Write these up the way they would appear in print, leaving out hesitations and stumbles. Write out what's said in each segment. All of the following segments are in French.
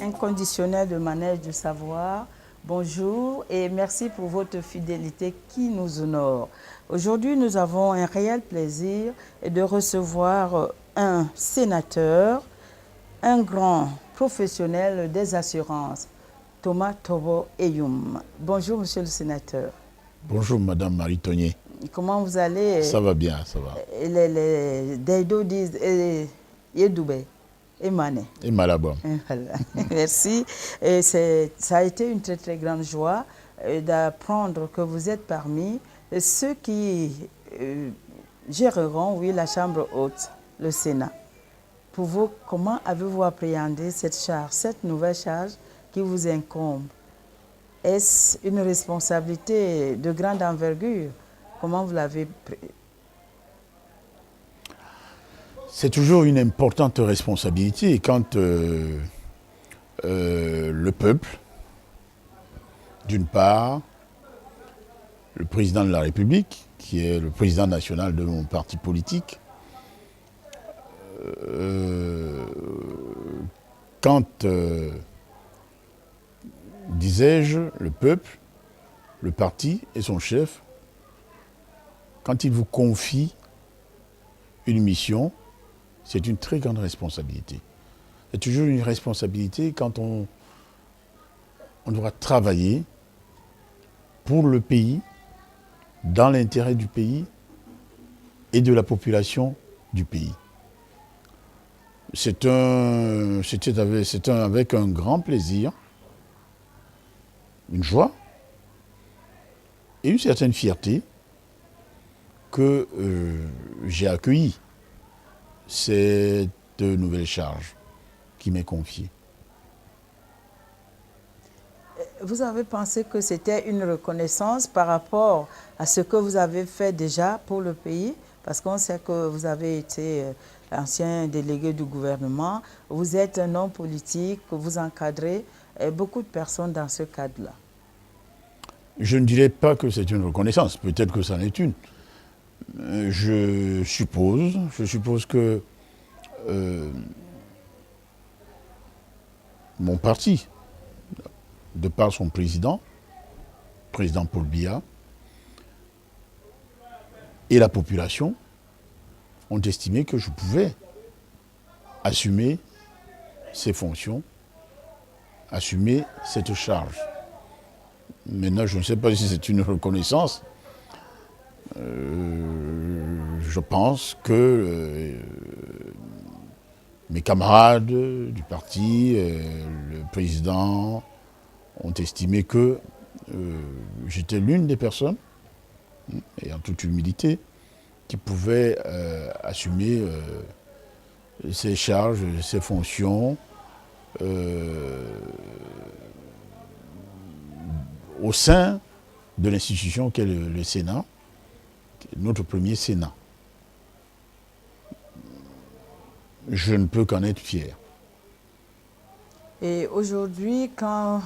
Inconditionnel de manège du savoir, bonjour et merci pour votre fidélité qui nous honore. Aujourd'hui, nous avons un réel plaisir de recevoir un sénateur, un grand professionnel des assurances, Thomas Tobo Eyoum. Bonjour, monsieur le sénateur. Bonjour, madame Marie Tonier. Comment vous allez? Ça va bien, ça va. Les Daido disent Yedoube. Et Mané. Et Malabon. Voilà. Merci. Et ça a été une très très grande joie d'apprendre que vous êtes parmi ceux qui géreront, oui, la Chambre haute, le Sénat. Pour vous, comment avez-vous appréhendé cette charge, cette nouvelle charge qui vous incombe? Est-ce une responsabilité de grande envergure? Comment vous l'avez pris? C'est toujours une importante responsabilité quand le peuple, d'une part, le président de la République, qui est le président national de mon parti politique, quand, disais-je, le peuple, le parti et son chef, quand il vous confie une mission, c'est une très grande responsabilité. C'est toujours une responsabilité quand on devra travailler pour le pays, dans l'intérêt du pays et de la population du pays. C'est avec un grand plaisir, une joie et une certaine fierté que j'ai accueilli cette nouvelle charge qui m'est confiée. Vous avez pensé que c'était une reconnaissance par rapport à ce que vous avez fait déjà pour le pays? Parce qu'on sait que vous avez été ancien délégué du gouvernement, vous êtes un homme politique, vous encadrez beaucoup de personnes dans ce cadre-là. Je ne dirais pas que c'est une reconnaissance, peut-être que c'en est une. Je suppose que mon parti, de par son président Paul Biya, et la population ont estimé que je pouvais assumer ces fonctions, assumer cette charge. Maintenant, je ne sais pas si c'est une reconnaissance. Je pense que mes camarades du parti, le président, ont estimé que j'étais l'une des personnes, et en toute humilité, qui pouvait assumer ces charges, ces fonctions au sein de l'institution qu'est le Sénat, notre premier Sénat. Je ne peux qu'en être fier. Et aujourd'hui, quand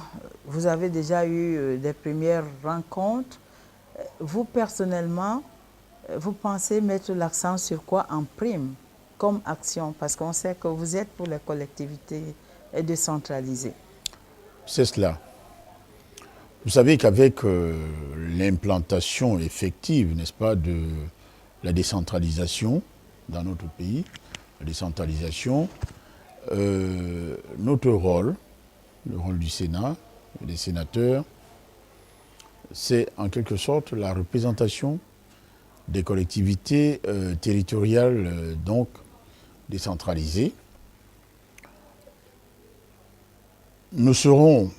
vous avez déjà eu des premières rencontres, vous personnellement, vous pensez mettre l'accent sur quoi en prime comme action? Parce qu'on sait que vous êtes pour les collectivités décentralisées. c'est cela. Vous savez qu'avec l'implantation effective, n'est-ce pas, de la décentralisation dans notre pays, la décentralisation, notre rôle, le rôle du Sénat, des sénateurs, c'est en quelque sorte la représentation des collectivités territoriales donc décentralisées. Nous serons,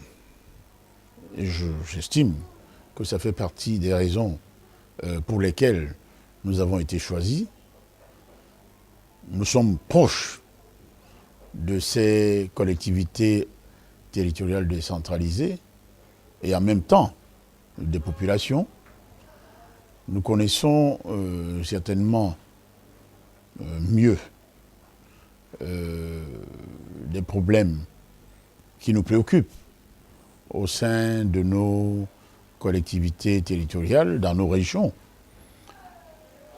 et j'estime que ça fait partie des raisons pour lesquelles nous avons été choisis, nous sommes proches de ces collectivités territoriales décentralisées et en même temps des populations. Nous connaissons certainement mieux des problèmes qui nous préoccupent au sein de nos collectivités territoriales, dans nos régions.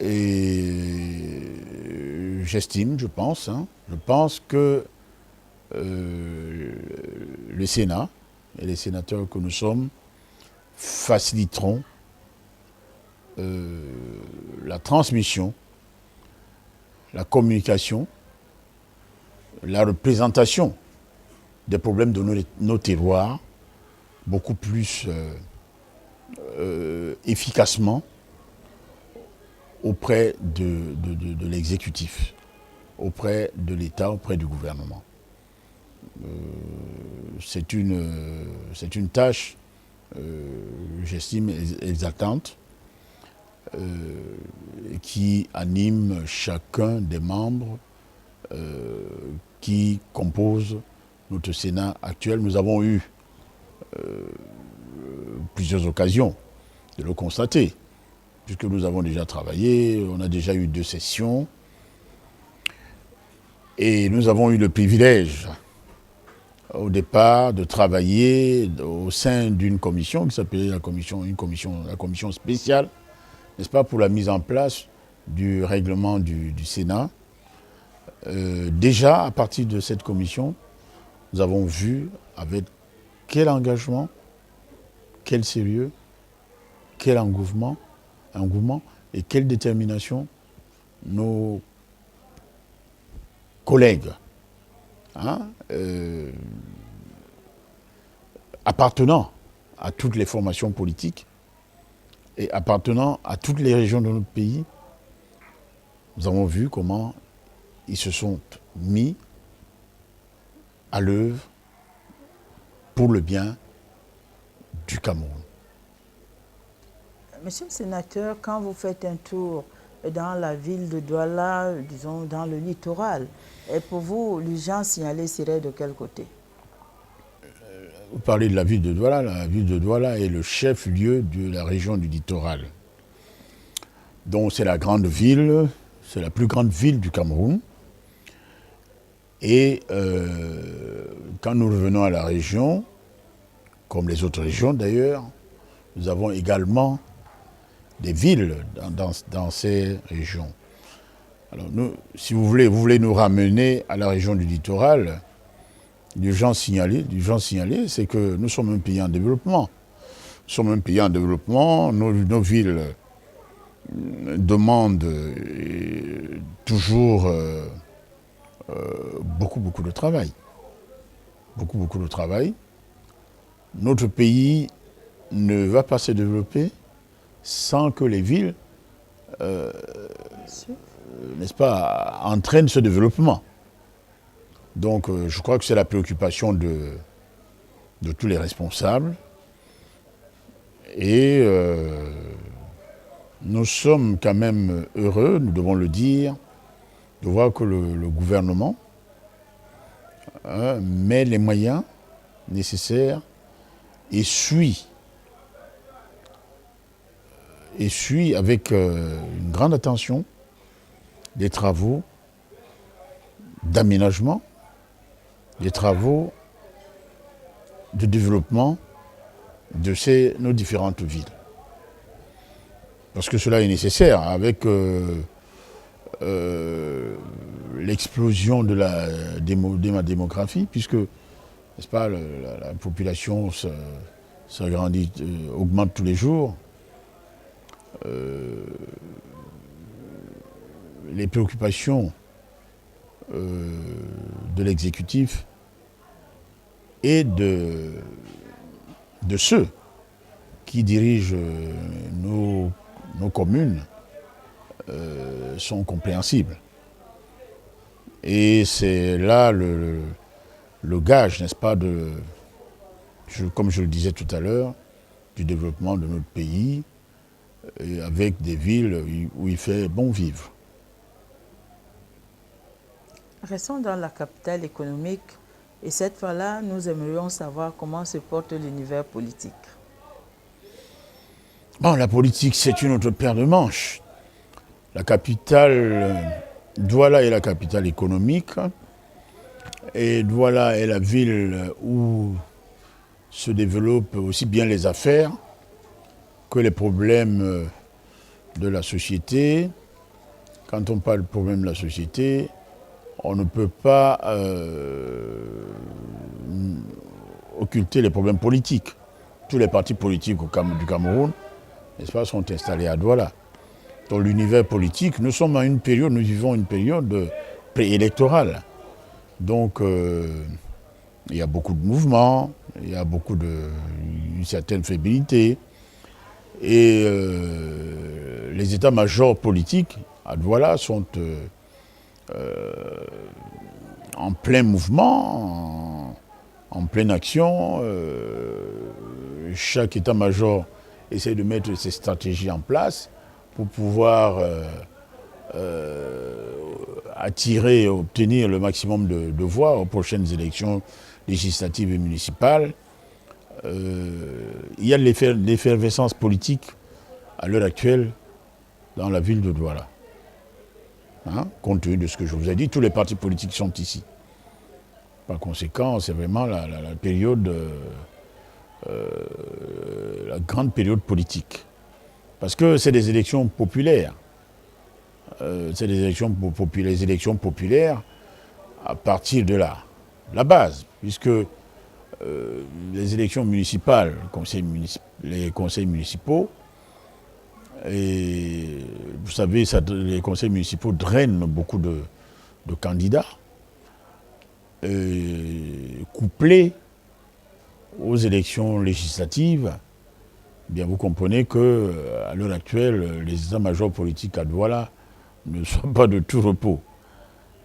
Et j'estime, je pense que le Sénat et les sénateurs que nous sommes faciliteront la transmission, la communication, la représentation des problèmes de nos terroirs beaucoup plus efficacement auprès de l'exécutif, auprès de l'État, auprès du gouvernement. C'est une tâche, j'estime, exaltante, qui anime chacun des membres qui composent notre Sénat actuel. Nous avons eu plusieurs occasions de le constater, puisque nous avons déjà travaillé, on a déjà eu 2 sessions, et nous avons eu le privilège, au départ, de travailler au sein d'une commission qui s'appelait la commission spéciale, n'est-ce pas, pour la mise en place du règlement du Sénat. Déjà, à partir de cette commission, nous avons vu avec quel engagement, quel sérieux, quel engouement et quelle détermination nos collègues appartenant à toutes les formations politiques et appartenant à toutes les régions de notre pays, nous avons vu comment ils se sont mis à l'œuvre pour le bien du Cameroun. Monsieur le sénateur, quand vous faites un tour dans la ville de Douala, disons dans le littoral, et pour vous, l'urgence signalée serait de quel côté? Vous parlez de la ville de Douala. La ville de Douala est le chef-lieu de la région du littoral. Donc c'est la grande ville, c'est la plus grande ville du Cameroun. Et quand nous revenons à la région, comme les autres régions d'ailleurs, nous avons également des villes dans ces régions. Alors nous, si vous voulez nous ramener à la région du littoral, l'urgence signalée, c'est que nous sommes un pays en développement. Nous sommes un pays en développement, nos villes demandent toujours beaucoup de travail. Beaucoup de travail. Notre pays ne va pas se développer sans que les villes, n'est-ce pas, entraînent ce développement. Donc je crois que c'est la préoccupation de tous les responsables. Et nous sommes quand même heureux, nous devons le dire, de voir que le gouvernement met les moyens nécessaires et suit avec une grande attention des travaux d'aménagement, des travaux de développement de nos différentes villes. Parce que cela est nécessaire avec l'explosion de la démographie, puisque n'est-ce pas, la population s'agrandit, augmente tous les jours. Les préoccupations de l'exécutif et de ceux qui dirigent nos communes sont compréhensibles. Et c'est là le gage, n'est-ce pas, comme je le disais tout à l'heure, du développement de notre pays, avec des villes où il fait bon vivre. Restons dans la capitale économique et cette fois-là, nous aimerions savoir comment se porte l'univers politique. Bon, la politique, c'est une autre paire de manches. La capitale, Douala est la capitale économique et Douala est la ville où se développent aussi bien les affaires que les problèmes de la société. Quand on parle de problèmes de la société, on ne peut pas occulter les problèmes politiques. Tous les partis politiques du Cameroun, n'est-ce pas, sont installés à Douala. Dans l'univers politique, nous vivons une période préélectorale. Donc, il y a beaucoup de mouvements, il y a une certaine fébrilité. Et les états-majors politiques à Douala sont en plein mouvement, en pleine action. Chaque état-major essaie de mettre ses stratégies en place pour pouvoir attirer et obtenir le maximum de voix aux prochaines élections législatives et municipales. Il y a de l'effervescence politique à l'heure actuelle dans la ville de Douala. Compte tenu de ce que je vous ai dit, tous les partis politiques sont ici. Par conséquent, c'est vraiment la période, la grande période politique. Parce que c'est des élections populaires. C'est des élections populaires à partir de la base, puisque les élections municipales, les conseils municipaux, et vous savez, les conseils municipaux drainent beaucoup de candidats, couplés aux élections législatives. Bien, vous comprenez qu'à l'heure actuelle, les états-majors politiques à Douala ne sont pas de tout repos.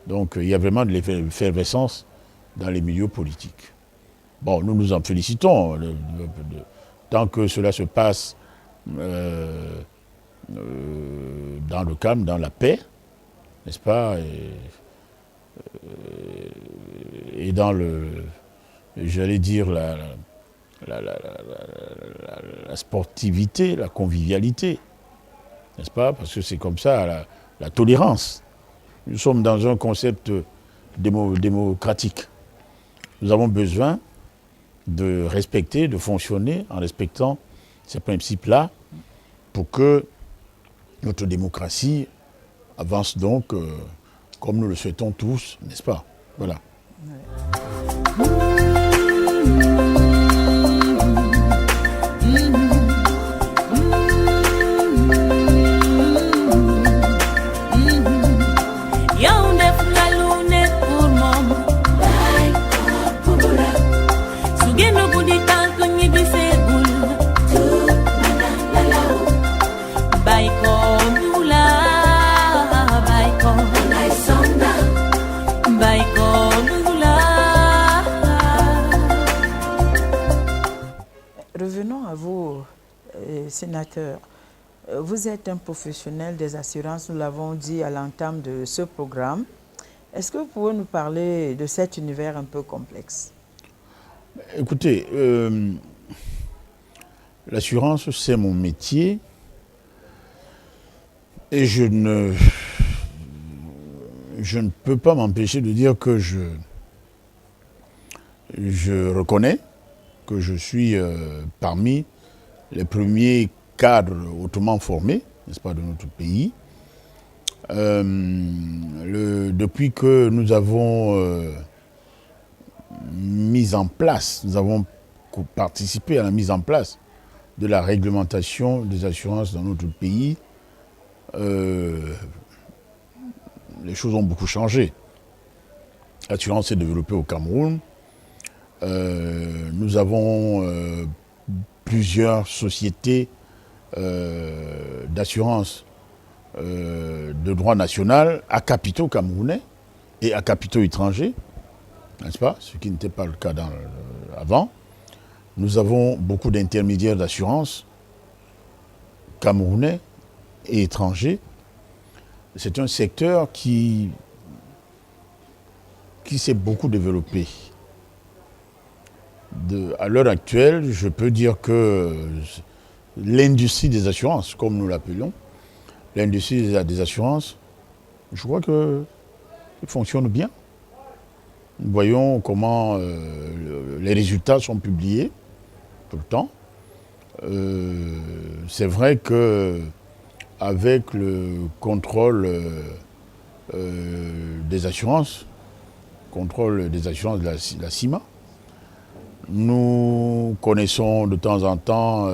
Donc il y a vraiment de l'effervescence dans les milieux politiques. Bon, nous nous en félicitons, tant que cela se passe dans le calme, dans la paix, n'est-ce pas, et dans j'allais dire, la sportivité, la convivialité, n'est-ce pas, parce que c'est comme ça, la tolérance. Nous sommes dans un concept démocratique. Nous avons besoin de respecter, de fonctionner en respectant ces principes-là pour que notre démocratie avance donc comme nous le souhaitons tous, n'est-ce pas? Voilà. Ouais. Revenons à vous, sénateur. Vous êtes un professionnel des assurances, nous l'avons dit à l'entame de ce programme. Est-ce que vous pouvez nous parler de cet univers un peu complexe? Écoutez, l'assurance, c'est mon métier et je ne peux pas m'empêcher de dire que je reconnais que je suis parmi les premiers cadres hautement formés, n'est-ce pas, de notre pays. Depuis que nous avons mise en place, nous avons participé à la mise en place de la réglementation des assurances dans notre pays. Les choses ont beaucoup changé. L'assurance s'est développée au Cameroun. Nous avons plusieurs sociétés d'assurance de droit national à capitaux camerounais et à capitaux étrangers, n'est-ce pas? Ce qui n'était pas le cas avant. Nous avons beaucoup d'intermédiaires d'assurance camerounais et étrangers. C'est un secteur qui s'est beaucoup développé. À l'heure actuelle, je peux dire que l'industrie des assurances, comme nous l'appelons, l'industrie des assurances, je crois qu'elle fonctionne bien. Nous voyons comment les résultats sont publiés tout le temps. C'est vrai que avec le contrôle des assurances, de la CIMA, nous connaissons de temps en temps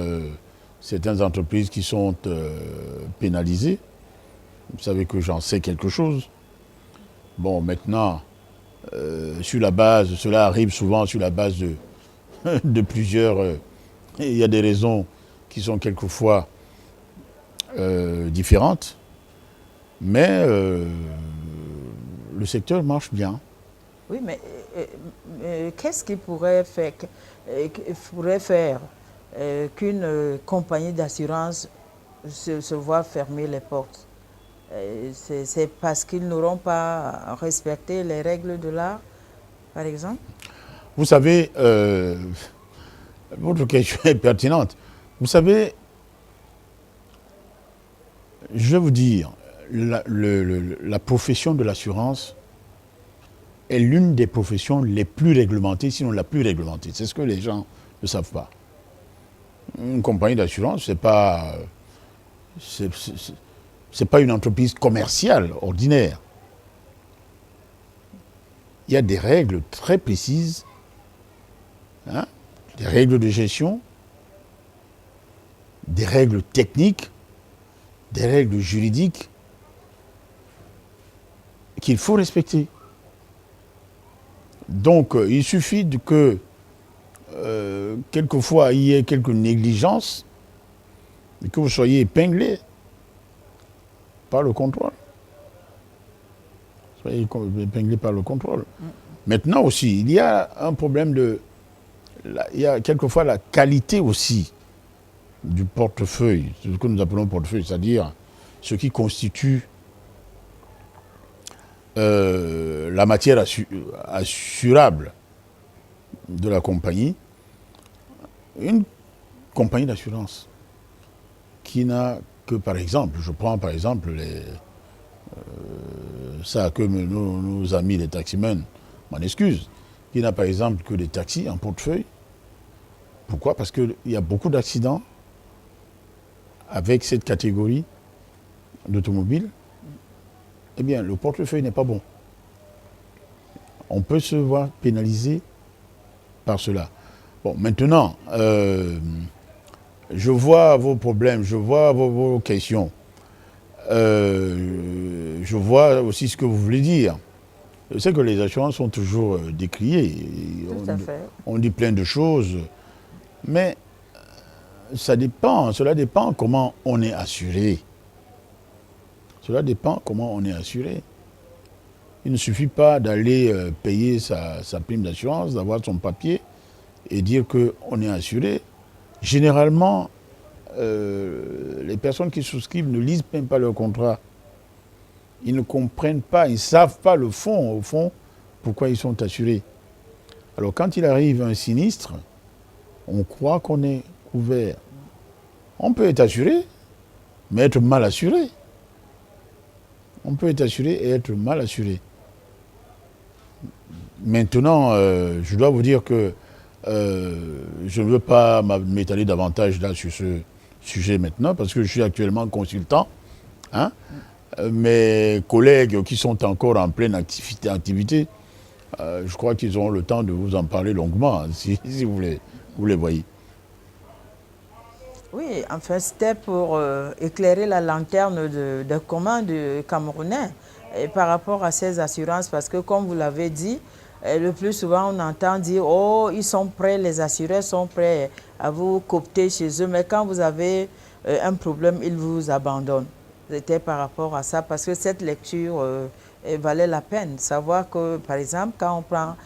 certaines entreprises qui sont pénalisées. Vous savez que j'en sais quelque chose. Bon, maintenant, cela arrive souvent sur la base de plusieurs... il y a des raisons qui sont quelquefois différentes, mais le secteur marche bien. Oui, mais qu'est-ce qui pourrait faire qu'une compagnie d'assurance se voit fermer les portes? C'est parce qu'ils n'auront pas respecté les règles de l'art, par exemple? Vous savez, votre question est pertinente. Vous savez, je vais vous dire, la profession de l'assurance est l'une des professions les plus réglementées, sinon la plus réglementée. C'est ce que les gens ne savent pas. Une compagnie d'assurance, c'est pas une entreprise commerciale ordinaire. Il y a des règles très précises, hein, des règles de gestion, des règles techniques, des règles juridiques qu'il faut respecter. Donc, il suffit que quelquefois il y ait quelques négligences et que vous soyez épinglé par le contrôle. Soyez épinglé par le contrôle. Maintenant aussi, il y a un problème il y a quelquefois la qualité aussi du portefeuille, ce que nous appelons portefeuille, c'est-à-dire ce qui constitue la matière assurable de la compagnie. Une compagnie d'assurance qui n'a que, par exemple, je prends par exemple ça que nos amis les taximens m'en excusent, qui n'a par exemple que des taxis en portefeuille. Pourquoi? Parce qu'il y a beaucoup d'accidents avec cette catégorie d'automobiles. Eh bien, le portefeuille n'est pas bon. On peut se voir pénalisé par cela. Bon, maintenant, je vois vos problèmes, je vois vos questions. Je vois aussi ce que vous voulez dire. Je sais que les assurances sont toujours décriées. Tout à fait. On dit plein de choses. Mais cela dépend comment on est assuré. Cela dépend comment on est assuré. Il ne suffit pas d'aller payer sa prime d'assurance, d'avoir son papier et dire qu'on est assuré. Généralement, les personnes qui souscrivent ne lisent même pas leur contrat. Ils ne comprennent pas, ils ne savent pas au fond, pourquoi ils sont assurés. Alors quand il arrive un sinistre, on croit qu'on est couvert. On peut être assuré, mais être mal assuré. On peut être assuré et être mal assuré. Maintenant, je dois vous dire que je ne veux pas m'étaler davantage là sur ce sujet maintenant, parce que je suis actuellement consultant. Hein. Mes collègues qui sont encore en pleine activité Je crois qu'ils auront le temps de vous en parler longuement, hein, si vous les voyez. Oui, enfin, c'était pour éclairer la lanterne de commun de Camerounais et par rapport à ces assurances, parce que comme vous l'avez dit, le plus souvent on entend dire « Oh, ils sont prêts, les assureurs sont prêts à vous coopter chez eux », mais quand vous avez un problème, ils vous abandonnent. C'était par rapport à ça, parce que cette lecture valait la peine. Savoir que, par exemple, quand on prend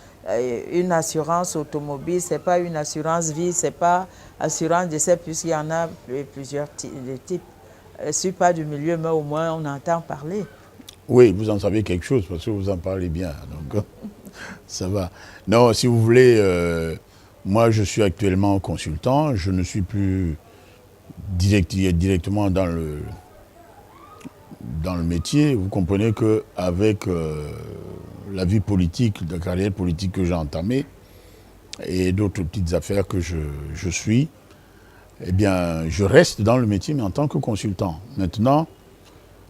une assurance automobile, ce n'est pas une assurance vie, ce n'est pas assurance décès, puisqu'il y en a plusieurs types. Je ne suis pas du milieu, mais au moins on entend parler. Oui, vous en savez quelque chose, parce que vous en parlez bien, donc ça va. Non, si vous voulez, moi je suis actuellement consultant, je ne suis plus directement dans le métier. Vous comprenez qu'avec la vie politique, la carrière politique que j'ai entamée, et d'autres petites affaires que je suis, eh bien, je reste dans le métier, mais en tant que consultant. Maintenant,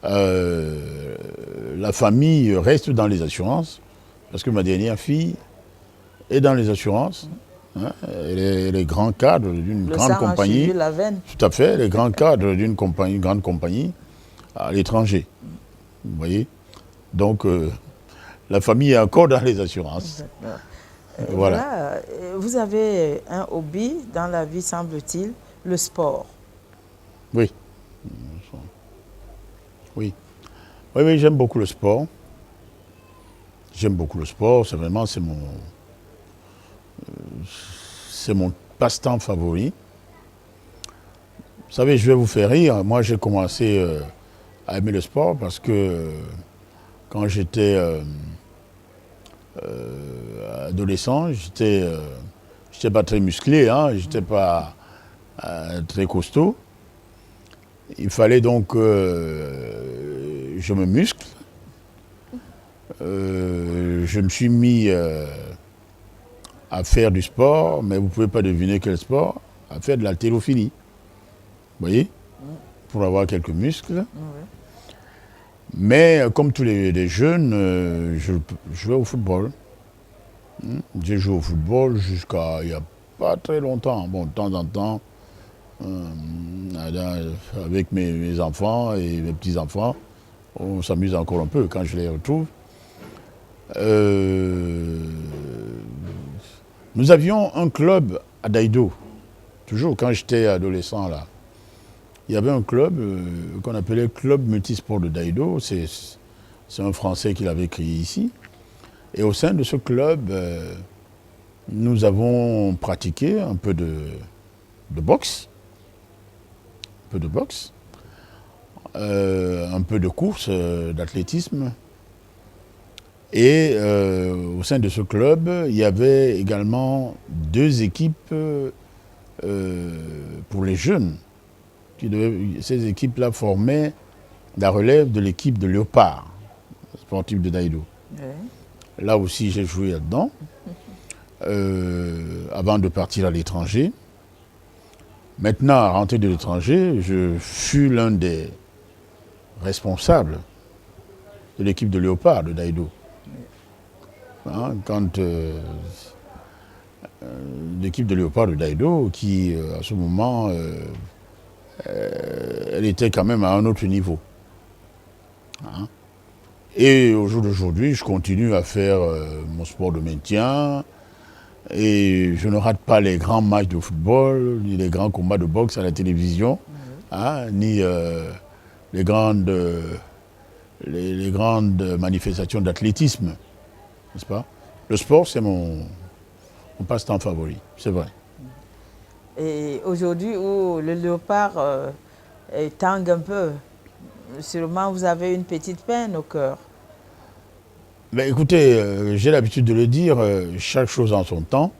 la famille reste dans les assurances, parce que ma dernière fille est dans les assurances. Hein, elle est grand cadre d'une grande compagnie. La veine. Tout à fait, elle est grand cadre d'une grande compagnie à l'étranger. Vous voyez? Donc, la famille est encore dans les assurances. Voilà. Vous avez un hobby dans la vie, semble-t-il, le sport. Oui. Oui. Oui, j'aime beaucoup le sport. J'aime beaucoup le sport. C'est vraiment, c'est mon passe-temps favori. Vous savez, je vais vous faire rire. Moi, j'ai commencé à aimer le sport parce que quand j'étais adolescent, j'étais pas très musclé, hein, j'étais pas très costaud. Il fallait donc que je me muscle. Je me suis mis à faire du sport, mais vous ne pouvez pas deviner quel sport, à faire de l'haltérophilie. Vous voyez? Pour avoir quelques muscles. Mais comme tous les jeunes, je jouais au football. J'ai joué au football jusqu'à il n'y a pas très longtemps. Bon, de temps en temps, avec mes enfants et mes petits-enfants, on s'amuse encore un peu quand je les retrouve. Nous avions un club à Daïdo, toujours quand j'étais adolescent là. Il y avait un club qu'on appelait Club Multisport de Daïdo. C'est un Français qui l'avait créé ici. Et au sein de ce club, nous avons pratiqué un peu de boxe, un peu de course, d'athlétisme. Et au sein de ce club, il y avait également 2 équipes pour les jeunes. Ces équipes-là formaient la relève de l'équipe de Léopard, sportive de Daïdo. Oui. Là aussi, j'ai joué là-dedans, avant de partir à l'étranger. Maintenant, à rentrer de l'étranger, je fus l'un des responsables de l'équipe de Léopard de Daïdo. Hein, quand l'équipe de Léopard de Daïdo, qui à ce moment, elle était quand même à un autre niveau. Hein. Et au jour d'aujourd'hui, je continue à faire mon sport de maintien et je ne rate pas les grands matchs de football, ni les grands combats de boxe à la télévision, hein, ni les grandes manifestations d'athlétisme. N'est-ce pas? Le sport, c'est mon passe-temps favori, c'est vrai. Et aujourd'hui, où le léopard tangue un peu, sûrement vous avez une petite peine au cœur. Ben, écoutez, j'ai l'habitude de le dire, chaque chose en son temps.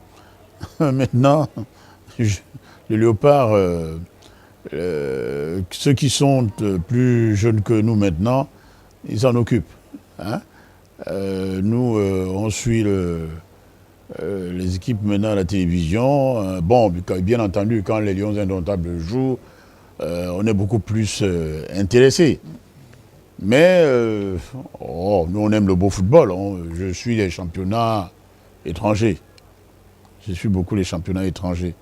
Maintenant, le léopard, ceux qui sont plus jeunes que nous maintenant, ils s'en occupent. Hein? Nous, on suit les équipes maintenant à la télévision. Bon, bien entendu, quand les Lions Indomptables jouent, on est beaucoup plus intéressés. Mais nous, on aime le beau football. Je suis les championnats étrangers. Je suis beaucoup les championnats étrangers.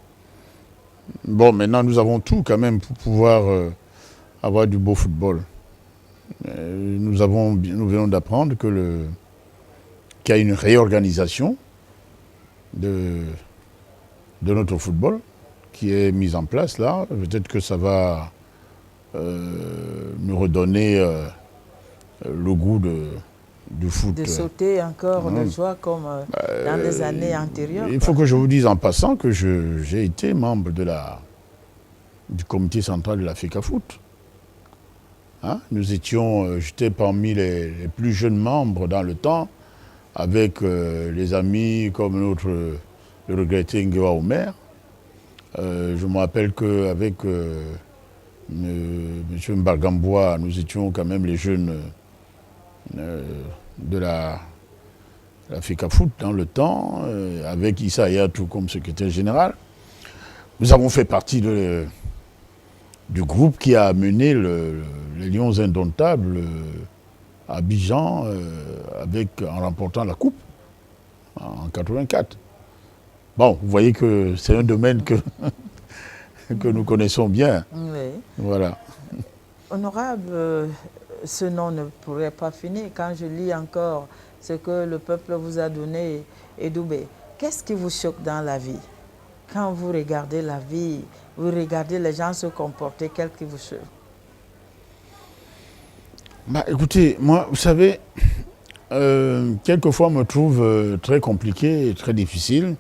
Bon, maintenant, nous avons tout quand même pour pouvoir avoir du beau football. Nous venons d'apprendre qu'il y a une réorganisation de notre football qui est mise en place là. Peut-être que ça va nous redonner le goût du foot. De sauter encore de joie comme dans les années antérieures. Il faut que je vous dise en passant que j'ai été membre du comité central de la FECAFOOT. Hein? J'étais parmi les plus jeunes membres dans le temps, avec les amis comme le regretté Nguewa Omer. Je me rappelle qu'avec M. Mbargambois, nous étions quand même les jeunes de la FECAFOOT dans le temps, avec Issa Ayatou comme secrétaire général. Nous avons fait partie du groupe qui a mené les Lions Indomptables à Abidjan en remportant la coupe en 84. Bon, vous voyez que c'est un domaine que nous connaissons bien. Oui. Voilà. Honorable, ce nom ne pourrait pas finir. Quand je lis encore ce que le peuple vous a donné, Edoubé, qu'est-ce qui vous choque dans la vie? Quand vous regardez la vie, vous regardez les gens se comporter, qu'est-ce qui vous choque? Écoutez, moi, vous savez, quelquefois, me trouve très compliqué et très difficile.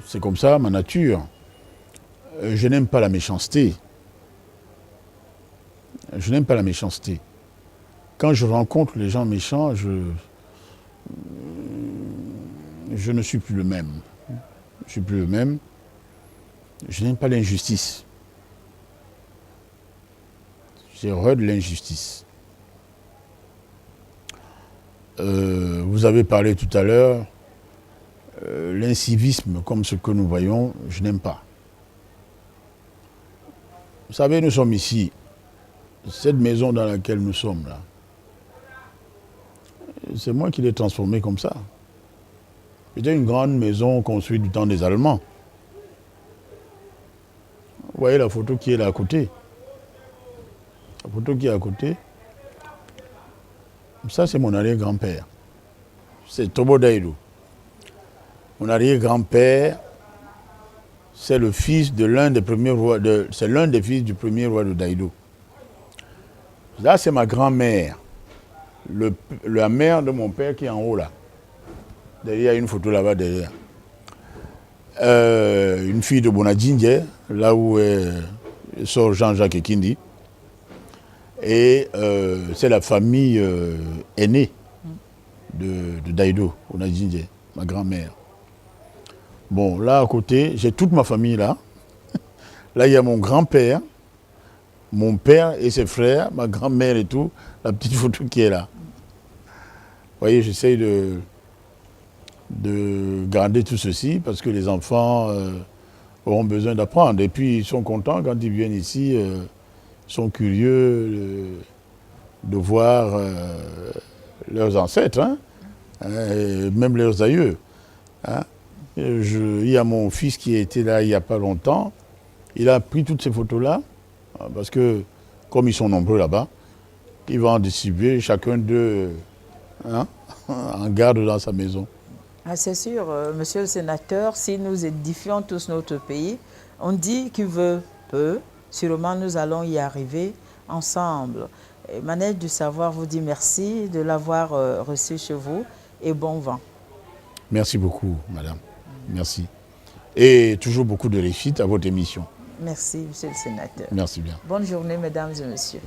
C'est comme ça, ma nature. Je n'aime pas la méchanceté. Je n'aime pas la méchanceté. Quand je rencontre les gens méchants, je ne suis plus le même. Je suis plus le même. Je n'aime pas l'injustice. J'ai horreur de l'injustice. Vous avez parlé tout à l'heure, l'incivisme comme ce que nous voyons, je n'aime pas. Vous savez, nous sommes ici, cette maison dans laquelle nous sommes là, c'est moi qui l'ai transformée comme ça. C'était une grande maison construite du temps des Allemands. Vous voyez la photo qui est là à côté. La photo qui est à côté, ça c'est mon arrière-grand-père. C'est Tobo Daïdou. Mon arrière-grand-père, c'est le fils de l'un des premiers rois, c'est l'un des fils du premier roi de Daïdou. Là c'est ma grand-mère, la mère de mon père qui est en haut là. Derrière, il y a une photo là-bas derrière. Une fille de Bonadjindje, là où sort Jean-Jacques Ekindi. Et c'est la famille aînée de Daïdo, Bonadjindje, ma grand-mère. Bon, là à côté, j'ai toute ma famille là. Là, il y a mon grand-père, mon père et ses frères, ma grand-mère et tout, la petite photo qui est là. Vous voyez, j'essaye de garder tout ceci parce que les enfants auront besoin d'apprendre. Et puis, ils sont contents quand ils viennent ici, ils sont curieux de voir leurs ancêtres, hein, et même leurs aïeux. Hein. Il y a mon fils qui était là il n'y a pas longtemps. Il a pris toutes ces photos-là, parce que, comme ils sont nombreux là-bas, il va en distribuer, chacun d'eux en garde dans sa maison. Ah, c'est sûr, monsieur le sénateur, si nous édifions tous notre pays, on dit qu'il veut peu, sûrement nous allons y arriver ensemble. Et Manège du Savoir vous dit merci de l'avoir reçu chez vous et bon vent. Merci beaucoup, madame. Merci. Et toujours beaucoup de réussite à votre émission. Merci, monsieur le sénateur. Merci bien. Bonne journée, mesdames et messieurs.